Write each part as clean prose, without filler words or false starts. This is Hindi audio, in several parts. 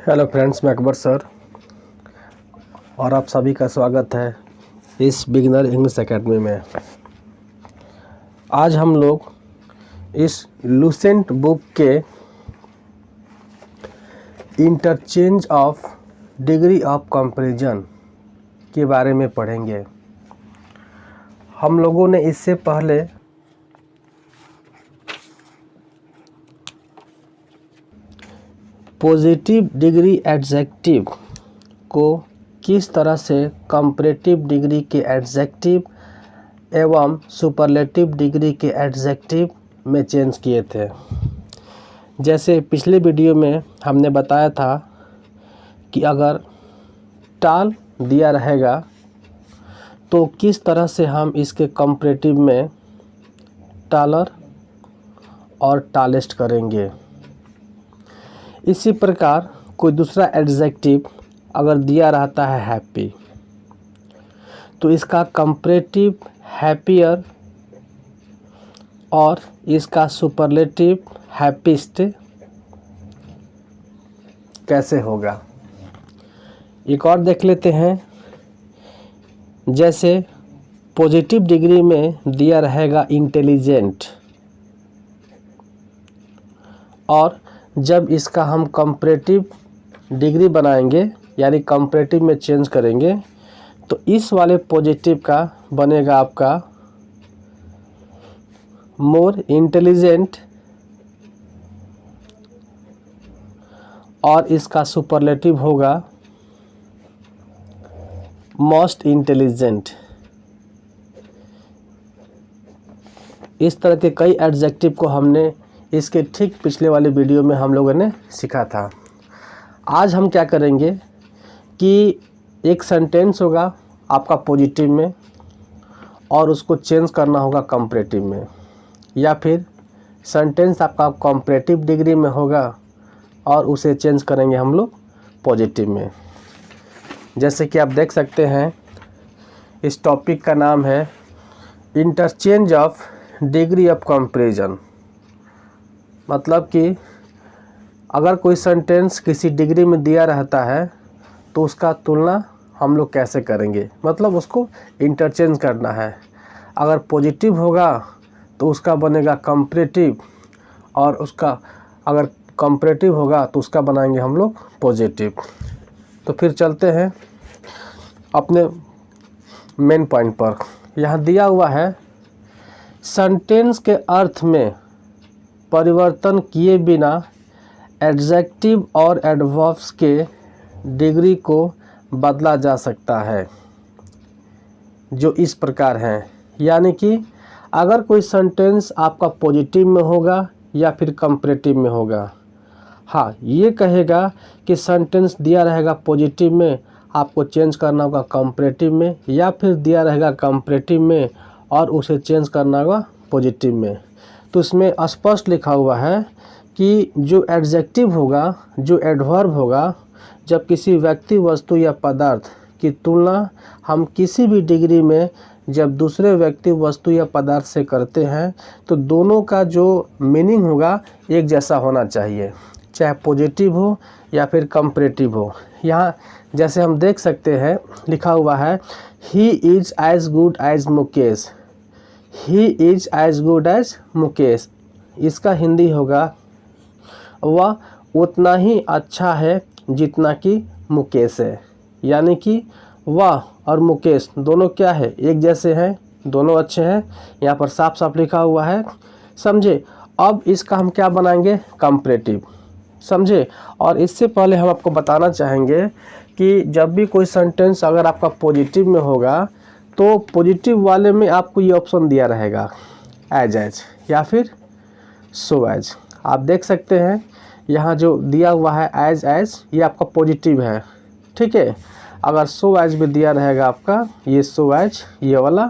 हेलो फ्रेंड्स, मैं अकबर सर और आप सभी का स्वागत है इस बिगिनर इंग्लिश एकेडमी में। आज हम लोग इस लुसेंट बुक के interchange of degree of comparison के बारे में पढ़ेंगे। हम लोगों ने इससे पहले पॉजिटिव डिग्री एडजेक्टिव को किस तरह से कंपैरेटिव डिग्री के एडजेक्टिव एवं सुपरलेटिव डिग्री के एडजेक्टिव में चेंज किए थे। जैसे पिछले वीडियो में हमने बताया था कि अगर टाल दिया रहेगा तो किस तरह से हम इसके कंपैरेटिव में टालर और टालेस्ट करेंगे। इसी प्रकार कोई दूसरा एडजेक्टिव अगर दिया रहता है हैप्पी, तो इसका कंपैरेटिव हैप्पियर और इसका सुपरलेटिव हैप्पीस्ट कैसे होगा। एक और देख लेते हैं। जैसे पॉजिटिव डिग्री में दिया रहेगा इंटेलिजेंट, और जब इसका हम कंपैरेटिव डिग्री बनाएंगे यानी कंपैरेटिव में चेंज करेंगे तो इस वाले पॉजिटिव का बनेगा आपका मोर इंटेलिजेंट, और इसका सुपरलेटिव होगा मोस्ट इंटेलिजेंट। इस तरह के कई एडजेक्टिव को हमने इसके ठीक पिछले वाले वीडियो में हम लोगों ने सीखा था। आज हम क्या करेंगे कि एक सेंटेंस होगा आपका पॉजिटिव में और उसको चेंज करना होगा कंपैरेटिव में, या फिर सेंटेंस आपका कंपैरेटिव डिग्री में होगा और उसे चेंज करेंगे हम लोग पॉजिटिव में। जैसे कि आप देख सकते हैं, इस टॉपिक का नाम है interchange of degree of comparison. मतलब कि अगर कोई सेंटेंस किसी डिग्री में दिया रहता है तो उसका तुलना हम लोग कैसे करेंगे, मतलब उसको इंटरचेंज करना है। अगर पॉजिटिव होगा तो उसका बनेगा कंपैरेटिव, और उसका अगर कंपैरेटिव होगा तो उसका बनाएंगे हम लोग पॉजिटिव। तो फिर चलते हैं अपने मेन पॉइंट पर। यहाँ दिया हुआ है सेंटेंस के अर्थ में परिवर्तन किए बिना एडजेक्टिव और एडवर्ब्स के डिग्री को बदला जा सकता है, जो इस प्रकार हैं। यानी कि अगर कोई सेंटेंस आपका पॉजिटिव में होगा या फिर कंपैरेटिव में होगा, हाँ ये कहेगा कि सेंटेंस दिया रहेगा पॉजिटिव में, आपको चेंज करना होगा कंपैरेटिव में, या फिर दिया रहेगा कंपैरेटिव में और उसे चेंज करना होगा पॉजिटिव में। तो इसमें स्पष्ट लिखा हुआ है कि जो एडजेक्टिव होगा, जो एडवर्ब होगा, जब किसी व्यक्ति, वस्तु या पदार्थ की तुलना हम किसी भी डिग्री में जब दूसरे व्यक्ति, वस्तु या पदार्थ से करते हैं तो दोनों का जो मीनिंग होगा एक जैसा होना चाहिए, चाहे पॉजिटिव हो या फिर कंपैरेटिव हो। यहाँ जैसे हम देख सकते हैं लिखा हुआ है he is as good as Mukesh, he is as good as Mukesh. इसका हिंदी होगा वह उतना ही अच्छा है जितना कि मुकेश है। यानी कि वह और मुकेश दोनों क्या है, एक जैसे हैं, दोनों अच्छे हैं। यहाँ पर साफ साफ लिखा हुआ है, समझे। अब इसका हम क्या बनाएंगे, कंपैरेटिव, समझे। और इससे पहले हम आपको बताना चाहेंगे कि जब भी कोई सेंटेंस अगर आपका पॉजिटिव में होगा तो पॉजिटिव वाले में आपको ये ऑप्शन दिया रहेगा एज या फिर सो एज। आप देख सकते हैं यहाँ जो दिया हुआ है एज ये आपका पॉजिटिव है, ठीक है। अगर सो एज भी दिया रहेगा आपका ये सो एज ये वाला,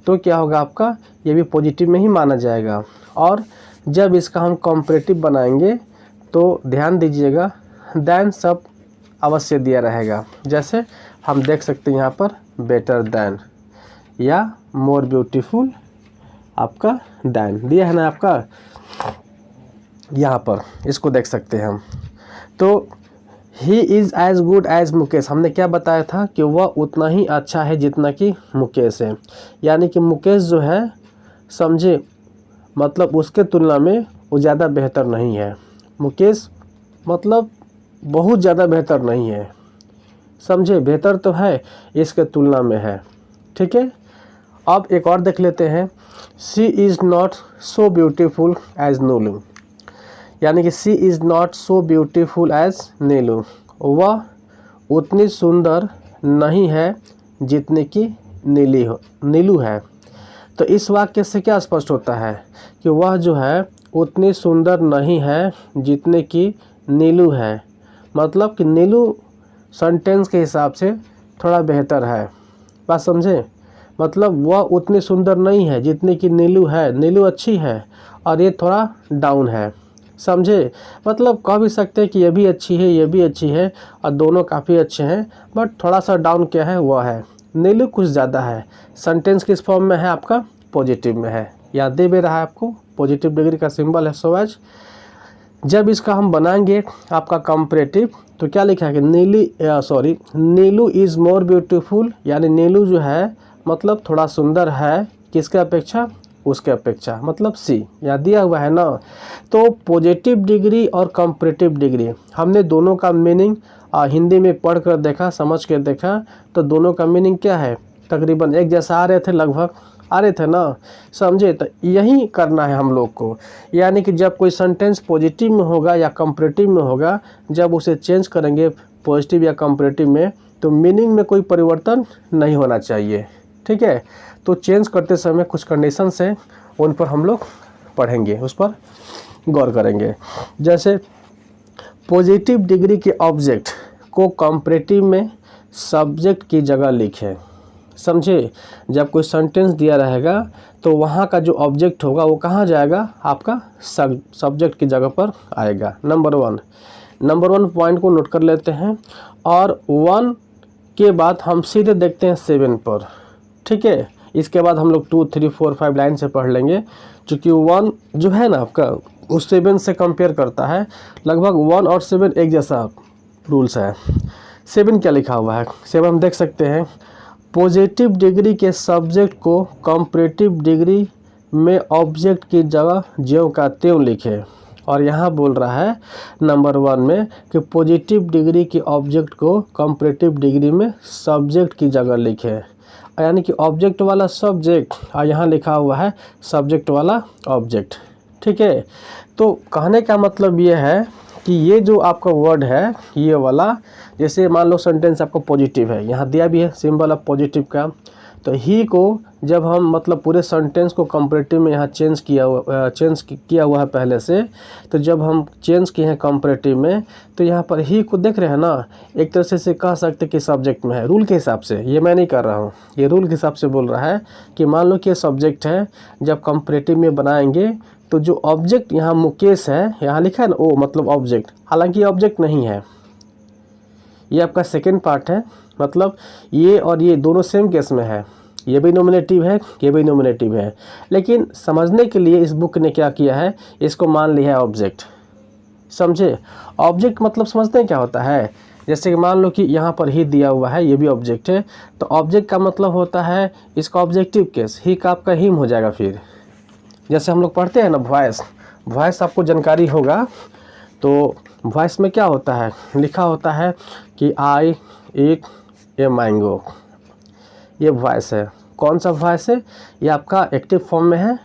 तो क्या होगा आपका ये भी पॉजिटिव में ही माना जाएगा। और जब इसका हम कंपैरेटिव बनाएंगे तो ध्यान दीजिएगा देन सब अवश्य दिया रहेगा। जैसे हम देख सकते हैं यहाँ पर बेटर देन या मोर ब्यूटीफुल आपका देन दिया है ना आपका, यहाँ पर इसको देख सकते हैं हम। तो he is as good as Mukesh, हमने क्या बताया था कि वह उतना ही अच्छा है जितना कि मुकेश है। यानी कि मुकेश जो है समझे, मतलब उसके तुलना में वो ज़्यादा बेहतर नहीं है। मुकेश मतलब बहुत ज़्यादा बेहतर नहीं है, समझे, बेहतर तो है, इसके तुलना में है। ठीक है, अब एक और देख लेते हैं। She is not so beautiful as Neelu, यानी कि she is not so beautiful as Neelu, वह उतनी सुंदर नहीं है जितनी कि नीलू है। तो इस वाक्य से क्या स्पष्ट होता है कि वह जो है उतनी सुंदर नहीं है जितने कि नीलू है। मतलब कि नीलू सेंटेंस के हिसाब से थोड़ा बेहतर है, बात समझे। मतलब वह उतनी सुंदर नहीं है जितनी कि नीलू है, नीलू अच्छी है और ये थोड़ा डाउन है, समझे। मतलब कह भी सकते हैं कि ये भी अच्छी है, ये भी अच्छी है और दोनों काफ़ी अच्छे हैं, बट थोड़ा सा डाउन क्या है, वह है नीलू कुछ ज़्यादा है। सेंटेंस किस फॉर्म में है आपका, पॉजिटिव में है। याद दे भी रहा है आपको, पॉजिटिव डिग्री का सिंबल है सो एज। जब इसका हम बनाएंगे आपका कंपैरेटिव, तो क्या लिखा है कि नीलू इज़ मोर ब्यूटीफुल, यानी नीलू जो है मतलब थोड़ा सुंदर है किसके अपेक्षा, उसके अपेक्षा, मतलब सी, यहाँ दिया हुआ है ना। तो पॉजिटिव डिग्री और कंपैरेटिव डिग्री हमने दोनों का मीनिंग हिंदी में पढ़ कर देखा, समझ कर देखा, तो दोनों का मीनिंग क्या है, तकरीबन एक जैसा आ रहे थे, लगभग आ रहे थे ना, समझे। तो यही करना है हम लोग को, यानी कि जब कोई सेंटेंस पॉजिटिव में होगा या कंपैरेटिव में होगा, जब उसे चेंज करेंगे पॉजिटिव या कंपैरेटिव में, तो मीनिंग में कोई परिवर्तन नहीं होना चाहिए। ठीक है, तो चेंज करते समय कुछ कंडीशंस हैं, उन पर हम लोग पढ़ेंगे, उस पर गौर करेंगे। जैसे पॉजिटिव डिग्री के ऑब्जेक्ट को कंपैरेटिव में सब्जेक्ट की जगह लिखें, समझे। जब कोई सेंटेंस दिया रहेगा तो वहाँ का जो ऑब्जेक्ट होगा वो कहाँ जाएगा, आपका सब्जेक्ट की जगह पर आएगा। नंबर वन पॉइंट को नोट कर लेते हैं, और 1 के बाद हम सीधे देखते हैं 7 पर। ठीक है, इसके बाद हम लोग 2, 3, 4, 5 लाइन से पढ़ लेंगे, क्योंकि 1 जो है ना आपका उस 7 से कंपेयर करता है। लगभग 1 और 7 एक जैसा रूल्स है। 7 क्या लिखा हुआ है, 7 हम देख सकते हैं, पॉजिटिव डिग्री के सब्जेक्ट को कंपैरेटिव डिग्री में ऑब्जेक्ट की जगह ज्यों का त्यों लिखे। और यहाँ बोल रहा है नंबर 1 में कि पॉजिटिव डिग्री के ऑब्जेक्ट को कंपैरेटिव डिग्री में सब्जेक्ट की जगह लिखे, यानी कि ऑब्जेक्ट वाला सब्जेक्ट, और यहाँ लिखा हुआ है सब्जेक्ट वाला ऑब्जेक्ट। ठीक है, तो कहने का मतलब ये है कि ये जो आपका वर्ड है ये वाला, जैसे मान लो सेंटेंस आपका पॉजिटिव है, यहाँ दिया भी है सिंबल ऑफ पॉजिटिव का, तो ही को जब हम मतलब पूरे सेंटेंस को कंपैरेटिव में यहाँ चेंज किया हुआ है पहले से, तो जब हम चेंज किए हैं कंपैरेटिव में, तो यहाँ पर ही को देख रहे हैं ना, एक तरह से कह सकते कि सब्जेक्ट में है, रूल के हिसाब से, ये मैं नहीं कर रहा हूँ, ये रूल के हिसाब से बोल रहा है कि मान लो कि ये सब्जेक्ट है, जब कंपैरेटिव में बनाएंगे तो जो ऑब्जेक्ट यहाँ मुकेश है, यहाँ लिखा है ना ओ मतलब ऑब्जेक्ट, हालांकि ये ऑब्जेक्ट नहीं है, ये आपका सेकेंड पार्ट है। मतलब ये और ये दोनों सेम केस में है, ये भी नॉमिनेटिव है, ये भी नॉमिनेटिव है, लेकिन समझने के लिए इस बुक ने क्या किया है, इसको मान लिया है ऑब्जेक्ट, समझे। ऑब्जेक्ट मतलब समझते हैं क्या होता है, जैसे कि मान लो कि यहाँ पर ही दिया हुआ है, ये भी ऑब्जेक्ट है, तो ऑब्जेक्ट का मतलब होता है इसका ऑब्जेक्टिव केस, ही का आपका हिम हो जाएगा। फिर जैसे हम लोग पढ़ते हैं ना वॉइस आपको जानकारी होगा, तो वॉइस में क्या होता है, लिखा होता है कि आई ईट ए मैंगो, ये वॉइस है। कौन सा वॉइस है, ये आपका एक्टिव फॉर्म में है,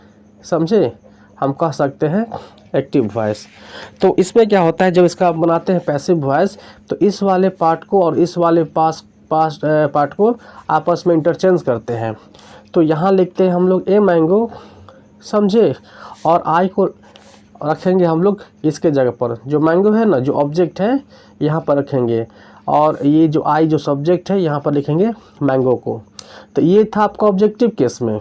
समझे, हम कह सकते हैं एक्टिव वॉइस। तो इसमें क्या होता है, जब इसका आप बनाते हैं पैसिव वॉइस, तो इस वाले पार्ट को और इस वाले पास्ट पार्ट को आपस में इंटरचेंज करते हैं। तो यहाँ लिखते हैं हम लोग ए मैंगो, समझे, और आई को रखेंगे हम लोग इसके जगह पर, जो मैंगो है ना जो ऑब्जेक्ट है यहाँ पर रखेंगे, और ये जो आई जो सब्जेक्ट है यहाँ पर लिखेंगे मैंगो को। तो ये था आपका ऑब्जेक्टिव केस में,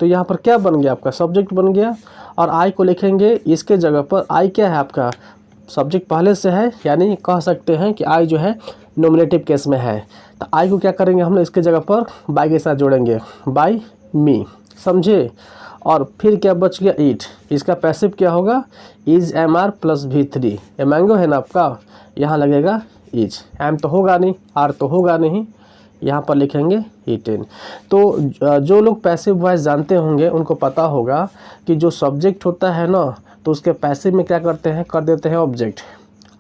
तो यहाँ पर क्या बन गया, आपका सब्जेक्ट बन गया, और आई को लिखेंगे इसके जगह पर। आई क्या है, आपका सब्जेक्ट पहले से है, यानी कह सकते हैं कि आई जो है नॉमिनेटिव केस में है। तो आई को क्या करेंगे हम लोग इसके जगह पर बाय के साथ जोड़ेंगे, बाय मी, समझे। और फिर क्या बच गया, ईट, इसका पैसिव क्या होगा, is M R plus V3, ये मैंगो है ना आपका, यहाँ लगेगा इज, एम तो होगा नहीं, आर तो होगा नहीं, यहाँ पर लिखेंगे ईटेन। तो जो लोग पैसिव वॉइस जानते होंगे उनको पता होगा कि जो सब्जेक्ट होता है ना, तो उसके पैसिव में क्या करते हैं, कर देते हैं ऑब्जेक्ट,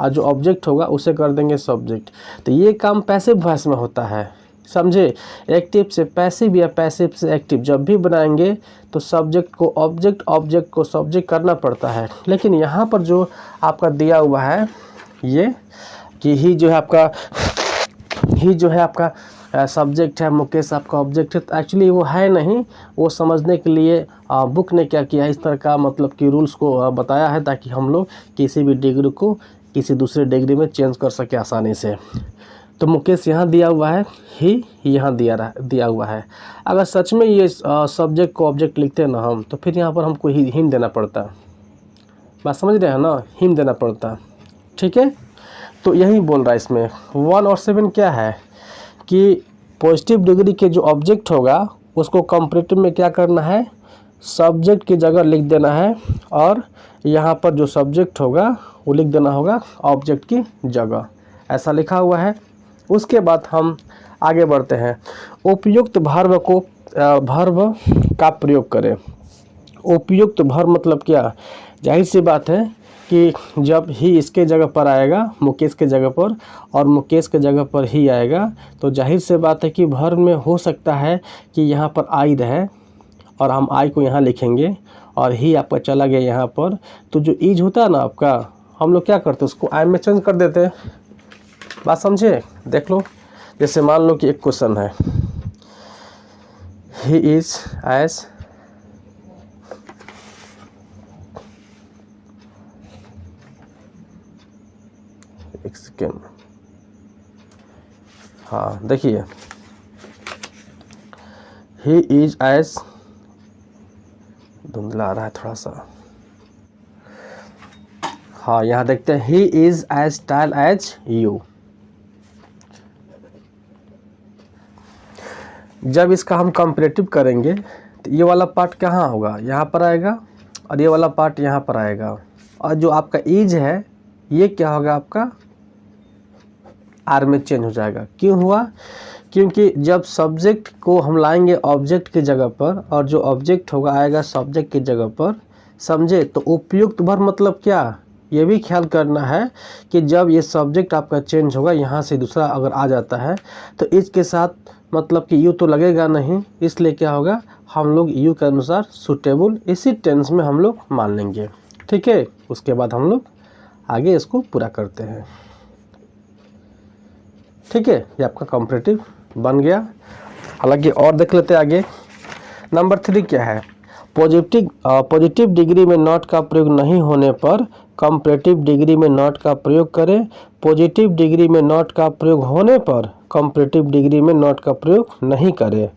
और जो ऑब्जेक्ट होगा उसे कर देंगे सब्जेक्ट। तो ये काम पैसिव वॉइस में होता है, समझे। एक्टिव से पैसिव या पैसिव से एक्टिव जब भी बनाएंगे तो सब्जेक्ट को ऑब्जेक्ट, ऑब्जेक्ट को सब्जेक्ट करना पड़ता है। लेकिन यहाँ पर जो आपका दिया हुआ है ये कि ही जो है आपका सब्जेक्ट है, मुकेश आपका ऑब्जेक्ट है, तो एक्चुअली वो है नहीं। वो समझने के लिए बुक ने क्या किया है, इस तरह का मतलब कि रूल्स को बताया है ताकि हम लोग किसी भी डिग्री को किसी दूसरे डिग्री में चेंज कर सके आसानी से। तो मुकेश यहाँ दिया हुआ है, ही यहाँ दिया हुआ है। अगर सच में ये सब्जेक्ट को ऑब्जेक्ट लिखते हैं ना हम, तो फिर यहाँ पर हमको हिम देना पड़ता। बात समझ रहे हैं ना, हिम देना पड़ता, ठीक है। तो यही बोल रहा है इसमें 1 और 7 क्या है कि पॉजिटिव डिग्री के जो ऑब्जेक्ट होगा उसको कंपैरेटिव में क्या करना है, सब्जेक्ट की जगह लिख देना है, और यहाँ पर जो सब्जेक्ट होगा वो लिख देना होगा ऑब्जेक्ट की जगह, ऐसा लिखा हुआ है। उसके बाद हम आगे बढ़ते हैं। उपयुक्त भर्व का प्रयोग करें। उपयुक्त भर्व मतलब क्या, जाहिर सी बात है कि जब ही इसके जगह पर आएगा मुकेश के जगह पर, और मुकेश के जगह पर ही आएगा, तो जाहिर सी बात है कि भर्व में हो सकता है कि यहाँ पर आई रहे और हम आई को यहाँ लिखेंगे और ही आपका चला गया यहाँ पर। तो जो इज होता है ना आपका, हम लोग क्या करते हैं उसको आई में चेंज कर देते हैं। बात समझे, देख लो। जैसे मान लो कि एक क्वेश्चन है, ही इज एज एक सेकेंड, हाँ देखिए, ही इज एज, धुंधला आ रहा है थोड़ा सा, हाँ यहाँ देखते हैं, ही इज एज टाल एज यू। जब इसका हम कंपैरेटिव करेंगे तो ये वाला पार्ट कहाँ होगा, यहाँ पर आएगा, और ये वाला पार्ट यहाँ पर आएगा, और जो आपका इज है ये क्या होगा आपका आर में चेंज हो जाएगा। क्यों हुआ, क्योंकि जब सब्जेक्ट को हम लाएंगे ऑब्जेक्ट की जगह पर और जो ऑब्जेक्ट होगा आएगा सब्जेक्ट की जगह पर, समझे। तो उपयुक्त भर्व मतलब क्या, ये भी ख्याल करना है कि जब ये सब्जेक्ट आपका चेंज होगा, यहाँ से दूसरा अगर आ जाता है तो इसके साथ मतलब कि यू तो लगेगा नहीं, इसलिए क्या होगा, हम लोग यू के अनुसार सूटेबल इसी टेंस में हम लोग मान लेंगे, ठीक है। उसके बाद हम लोग आगे इसको पूरा करते हैं, ठीक है। ये आपका कंपैरेटिव बन गया। हालांकि और देख लेते हैं आगे। नंबर 3 क्या है, पॉजिटिव डिग्री में नॉट का प्रयोग नहीं होने पर कंपैरेटिव डिग्री में नॉट का प्रयोग करें। पॉजिटिव डिग्री में नॉट का प्रयोग होने पर कंपैरेटिव डिग्री में नॉट का प्रयोग नहीं करें।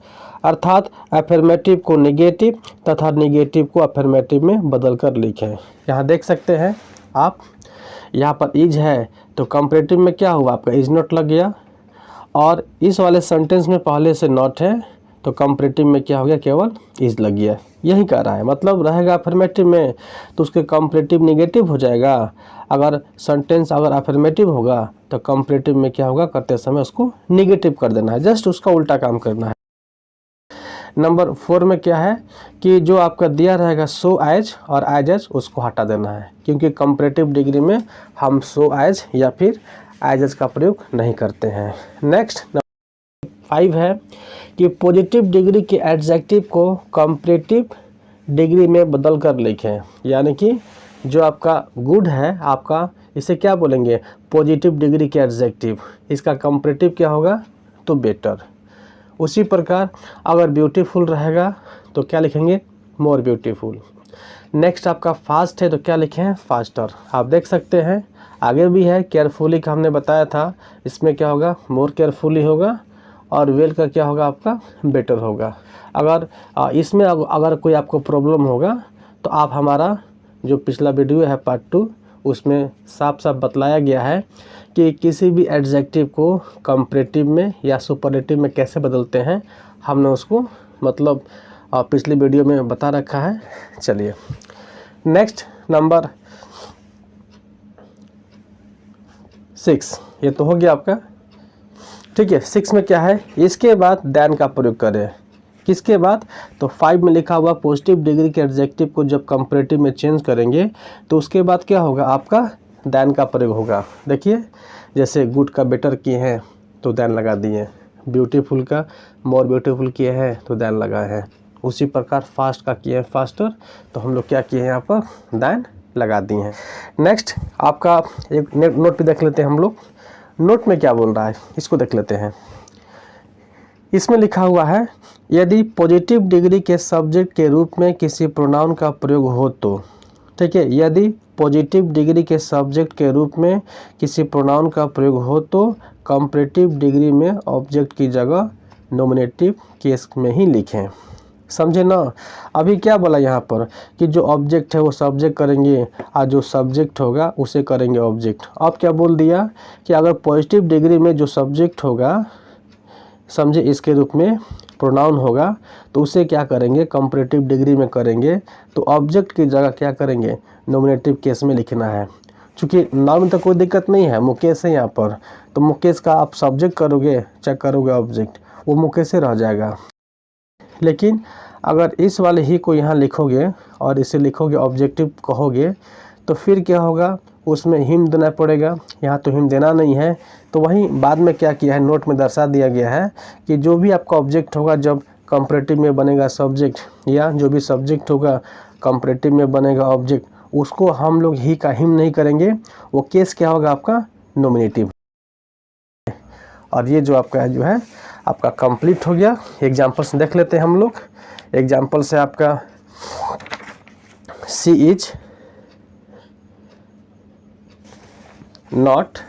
अर्थात अफर्मेटिव को नेगेटिव तथा नेगेटिव को अफर्मेटिव में बदलकर लिखें। यहाँ देख सकते हैं आप, यहाँ पर इज है तो कंपैरेटिव में क्या हुआ आपका इज नॉट लग गया, और इस वाले सेंटेंस में पहले से नॉट है तो कंपैरेटिव में क्या हो गया, केवल इज लग गया। यही कह रहा है, मतलब रहेगा अफर्मेटिव में तो उसके कंपैरेटिव नेगेटिव हो जाएगा। अगर सेंटेंस अगर अफर्मेटिव होगा तो कंपैरेटिव में क्या होगा, करते समय उसको नेगेटिव कर देना है, जस्ट उसका उल्टा काम करना है। नंबर 4 में क्या है कि जो आपका दिया रहेगा सो एज और एज उसको हटा देना है, क्योंकि कंपैरेटिव डिग्री में हम सो एज या फिर एज का प्रयोग नहीं करते हैं। नेक्स्ट नंबर 5 है कि पॉजिटिव डिग्री के एडजेक्टिव को कंपैरेटिव डिग्री में बदल कर लिखें। यानी कि जो आपका गुड है आपका, इसे क्या बोलेंगे, पॉजिटिव डिग्री के एडजेक्टिव, इसका कंपैरेटिव क्या होगा, तो बेटर। उसी प्रकार अगर ब्यूटीफुल रहेगा तो क्या लिखेंगे, मोर ब्यूटीफुल। नेक्स्ट आपका फास्ट है तो क्या लिखें, फास्टर। आप देख सकते हैं आगे भी है, केयरफुली का हमने बताया था, इसमें क्या होगा, मोर केयरफुली होगा, और वेल का क्या होगा आपका, बेटर होगा। अगर इसमें अगर कोई आपको प्रॉब्लम होगा तो आप हमारा जो पिछला वीडियो है पार्ट 2, उसमें साफ साफ बतलाया गया है कि किसी भी एडजेक्टिव को कंपैरेटिव में या सुपरलेटिव में कैसे बदलते हैं, हमने उसको मतलब पिछली वीडियो में बता रखा है। चलिए नेक्स्ट नंबर 6, ये तो हो गया आपका, ठीक है। 6 में क्या है, इसके बाद देन का प्रयोग करें, किसके बाद, तो 5 में लिखा हुआ पॉजिटिव डिग्री के एडजेक्टिव को जब कंपैरेटिव में चेंज करेंगे तो उसके बाद क्या होगा, आपका देन का प्रयोग होगा। देखिए जैसे गुड का बेटर किए हैं तो देन लगा दिए, ब्यूटीफुल का मोर ब्यूटीफुल किए हैं तो देन लगाए हैं, उसी प्रकार फास्ट का किए हैं फास्टर, तो हम लोग क्या किए हैं यहाँ पर देन लगा दिए हैं। नेक्स्ट आपका एक नोट पे देख लेते हैं हम लोग, नोट में क्या बोल रहा है इसको देख लेते हैं। इसमें लिखा हुआ है यदि पॉजिटिव डिग्री के सब्जेक्ट के रूप में किसी प्रोनाउन का प्रयोग हो तो, ठीक है, यदि पॉजिटिव डिग्री के सब्जेक्ट के रूप में किसी प्रोनाउन का प्रयोग हो तो कंपैरेटिव डिग्री में ऑब्जेक्ट की जगह नॉमिनेटिव केस में ही लिखें, समझे ना। अभी क्या बोला यहाँ पर कि जो ऑब्जेक्ट है वो सब्जेक्ट करेंगे और जो सब्जेक्ट होगा उसे करेंगे ऑब्जेक्ट। अब क्या बोल दिया कि अगर पॉजिटिव डिग्री में जो सब्जेक्ट होगा, समझे, इसके रूप में प्रोनाउन होगा तो उसे क्या करेंगे कंपैरेटिव डिग्री में करेंगे, तो ऑब्जेक्ट की जगह क्या करेंगे नॉमिनेटिव केस में लिखना है। चूँकि नाउन में तो कोई दिक्कत नहीं है, मुकेश है यहाँ पर, तो मुकेश का आप सब्जेक्ट करोगे चेक करोगे ऑब्जेक्ट, वो मुकेश से रह जाएगा। लेकिन अगर इस वाले ही को यहाँ लिखोगे और इसे लिखोगे ऑब्जेक्टिव कहोगे तो फिर क्या होगा, उसमें हिम देना पड़ेगा, यहाँ तो हिम देना नहीं है। तो वहीं बाद में क्या किया है, नोट में दर्शा दिया गया है कि जो भी आपका ऑब्जेक्ट होगा जब कंपैरेटिव में बनेगा सब्जेक्ट, या जो भी सब्जेक्ट होगा कंपैरेटिव में बनेगा ऑब्जेक्ट, उसको हम लोग ही का हिम नहीं करेंगे, वो केस क्या होगा आपका नॉमिनेटिव। और ये जो आपका जो है आपका कंप्लीट हो गया। एग्जाम्पल से देख लेते हैं हम लोग। एग्जाम्पल से आपका सी इज नॉट,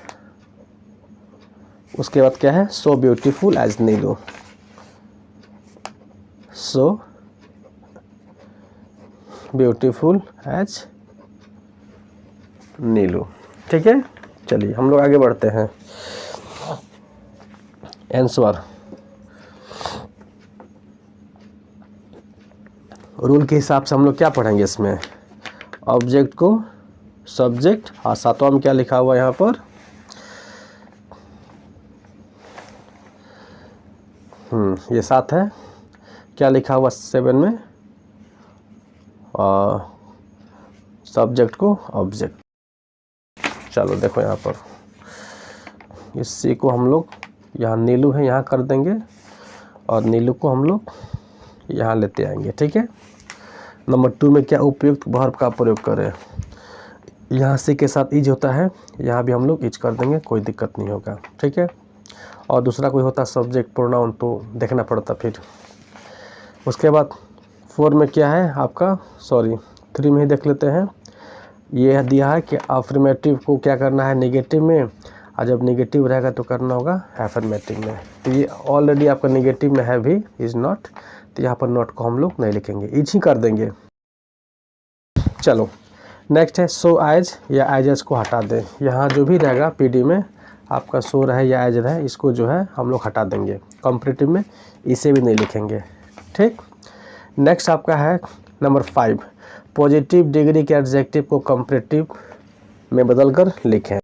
उसके बाद क्या है, सो ब्यूटीफुल एज नीलू, सो ब्यूटीफुल एज नीलू, ठीक है। चलिए हम लोग आगे बढ़ते हैं। आंसर रूल के हिसाब से हम लोग क्या पढ़ेंगे इसमें, ऑब्जेक्ट को सब्जेक्ट, और सातवां में क्या लिखा हुआ यहाँ पर, ये 7 है, क्या लिखा हुआ 7 में, सब्जेक्ट को ऑब्जेक्ट। चलो देखो यहाँ पर इस सी को हम लोग यहाँ नीलू है यहाँ कर देंगे और नीलू को हम लोग यहाँ लेते आएंगे, ठीक है। नंबर 2 में क्या उपयुक्त वर्ब का प्रयोग करें, यहाँ से के साथ इज होता है, यहाँ भी हम लोग इज कर देंगे, कोई दिक्कत नहीं होगा, ठीक है। और दूसरा कोई होता सब्जेक्ट प्रोनाउन तो देखना पड़ता फिर। उसके बाद 4 में क्या है आपका, 3 में ही देख लेते हैं। ये दिया है कि अफर्मेटिव को क्या करना है नेगेटिव में, और जब नेगेटिव रहेगा तो करना होगा अफर्मेटिव में। तो ये ऑलरेडी आपका नेगेटिव में है भी, इज़ नॉट, तो यहाँ पर नॉट को हम लोग नहीं लिखेंगे, इज ही कर देंगे। चलो नेक्स्ट है सो एज या एजेस को हटा दें। यहाँ जो भी रहेगा पीडी में आपका सो रहे या एज रहे, इसको जो है हम लोग हटा देंगे। कंपैरेटिव में इसे भी नहीं लिखेंगे, ठीक। नेक्स्ट आपका है नंबर 5, पॉजिटिव डिग्री के एडजेक्टिव को कंपैरेटिव में बदलकर लिखें।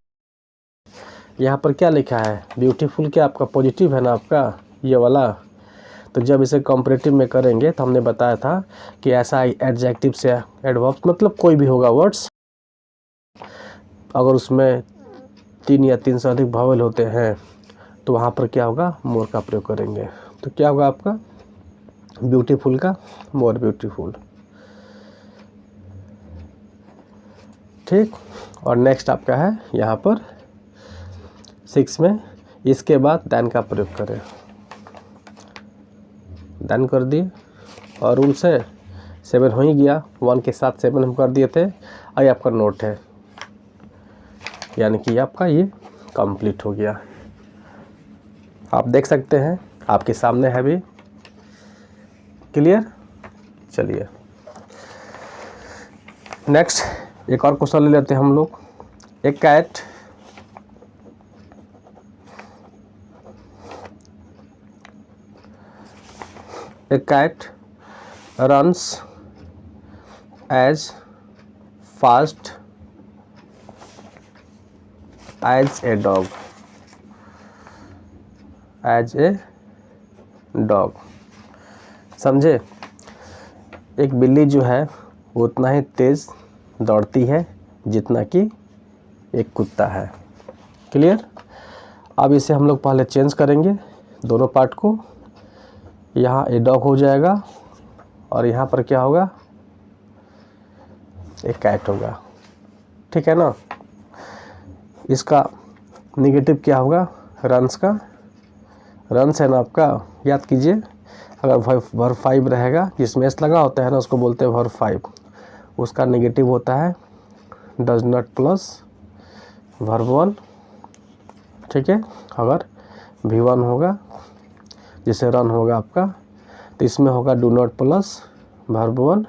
यहाँ पर क्या लिखा है, ब्यूटीफुल क्या आपका पॉजिटिव है ना आपका ये वाला, तो जब इसे कंपैरेटिव में करेंगे तो हमने बताया था कि ऐसा एडजेक्टिव से एडवर्ब्स मतलब कोई भी होगा वर्ड्स, अगर उसमें 3 या 3 से अधिक वावल होते हैं तो वहाँ पर क्या होगा, मोर का प्रयोग करेंगे। तो क्या होगा आपका ब्यूटीफुल का मोर ब्यूटीफुल, ठीक। और नेक्स्ट आपका है यहाँ पर 6 में, इसके बाद देन का प्रयोग करें, देन कर दिए और रूल से 7 हो ही गया, 1 के साथ 7 हम कर दिए थे। और आपका नोट है, यानी कि आपका ये कंप्लीट हो गया। आप देख सकते हैं आपके सामने है भी, क्लियर। चलिए नेक्स्ट एक और क्वेश्चन ले लेते हैं हम लोग। एक cat A cat runs as fast as a dog, as a dog. समझे? एक बिल्ली जो है वो उतना ही तेज़ दौड़ती है जितना कि एक कुत्ता है। क्लियर? अब इसे हम लोग पहले चेंज करेंगे दोनों पार्ट को। यहाँ ए डॉग हो जाएगा और यहाँ पर क्या होगा, एक कैट होगा। ठीक है ना? इसका नेगेटिव क्या होगा, रन्स का, रन्स है ना आपका, याद कीजिए। अगर वर्ब 5 रहेगा जिसमें एस लगा होता है ना, उसको बोलते हैं वर्ब 5। उसका नेगेटिव होता है डज नॉट प्लस वर्ब 1। ठीक है? अगर V1 होगा जिसे रन होगा आपका, तो इसमें होगा डू नॉट प्लस वर्ब 1।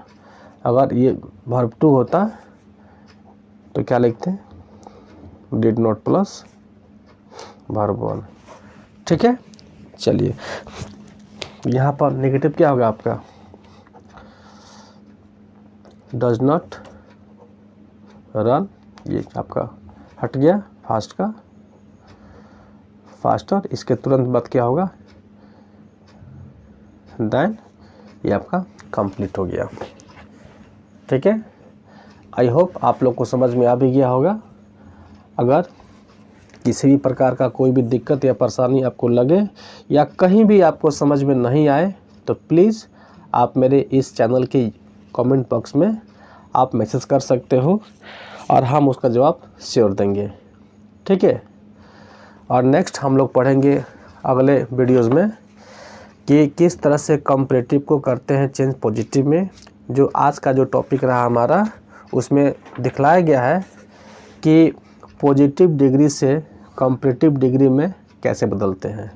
अगर ये वर्ब 2 होता तो क्या लिखते हैं, डिड नॉट प्लस वर्ब 1। ठीक है? चलिए, यहाँ पर नेगेटिव क्या होगा आपका, डज नॉट रन, ये आपका हट गया फास्ट का, फास्टर। इसके तुरंत बाद क्या होगा, देन, ये आपका कंप्लीट हो गया। ठीक है? आई होप आप लोग को समझ में आ भी गया होगा। अगर किसी भी प्रकार का कोई भी दिक्कत या परेशानी आपको लगे या कहीं भी आपको समझ में नहीं आए तो प्लीज़ आप मेरे इस चैनल के कमेंट बॉक्स में आप मैसेज कर सकते हो और हम उसका जवाब श्योर देंगे। ठीक है? और नेक्स्ट हम लोग पढ़ेंगे अगले वीडियोज़ में कि किस तरह से कंपैरेटिव को करते हैं चेंज पॉजिटिव में। जो आज का जो टॉपिक रहा हमारा, उसमें दिखलाया गया है कि पॉजिटिव डिग्री से कंपैरेटिव डिग्री में कैसे बदलते हैं।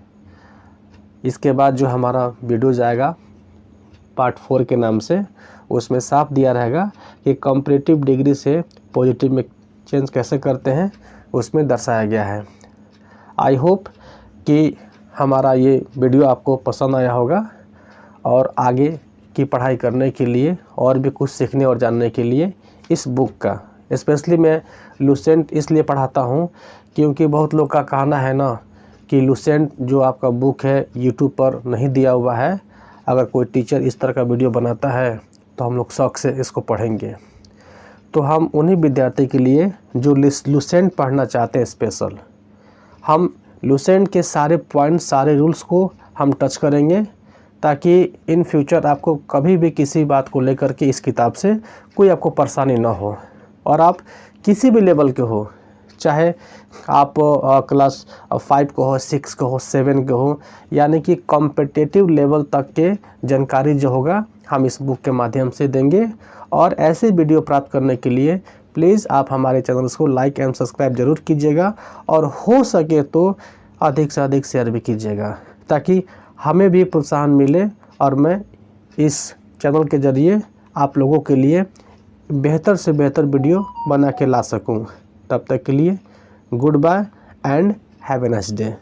इसके बाद जो हमारा वीडियो जाएगा पार्ट 4 के नाम से, उसमें साफ दिया रहेगा कि कंपैरेटिव डिग्री से पॉजिटिव में चेंज कैसे करते हैं, उसमें दर्शाया गया है। आई होप कि हमारा ये वीडियो आपको पसंद आया होगा और आगे की पढ़ाई करने के लिए और भी कुछ सीखने और जानने के लिए इस बुक का, स्पेशली मैं लुसेंट इसलिए पढ़ाता हूँ क्योंकि बहुत लोग का कहना है ना कि लुसेंट जो आपका बुक है यूट्यूब पर नहीं दिया हुआ है। अगर कोई टीचर इस तरह का वीडियो बनाता है तो हम लोग शौक से इसको पढ़ेंगे। तो हम उन्हीं विद्यार्थी के लिए जो लुसेंट पढ़ना चाहते हैं स्पेशल, हम लुसेंट के सारे पॉइंट, सारे रूल्स को हम टच करेंगे ताकि इन फ्यूचर आपको कभी भी किसी बात को लेकर के इस किताब से कोई आपको परेशानी ना हो और आप किसी भी लेवल के हो, चाहे आप क्लास 5 को हो, 6 को हो, 7 के हो, यानी कि कॉम्पिटिटिव लेवल तक के जानकारी जो होगा हम इस बुक के माध्यम से देंगे। और ऐसे वीडियो प्राप्त करने के लिए प्लीज़ आप हमारे चैनल्स को लाइक एंड सब्सक्राइब ज़रूर कीजिएगा और हो सके तो अधिक से अधिक शेयर भी कीजिएगा ताकि हमें भी प्रोत्साहन मिले और मैं इस चैनल के ज़रिए आप लोगों के लिए बेहतर से बेहतर वीडियो बना के ला सकूं। तब तक के लिए goodbye and have a nice day.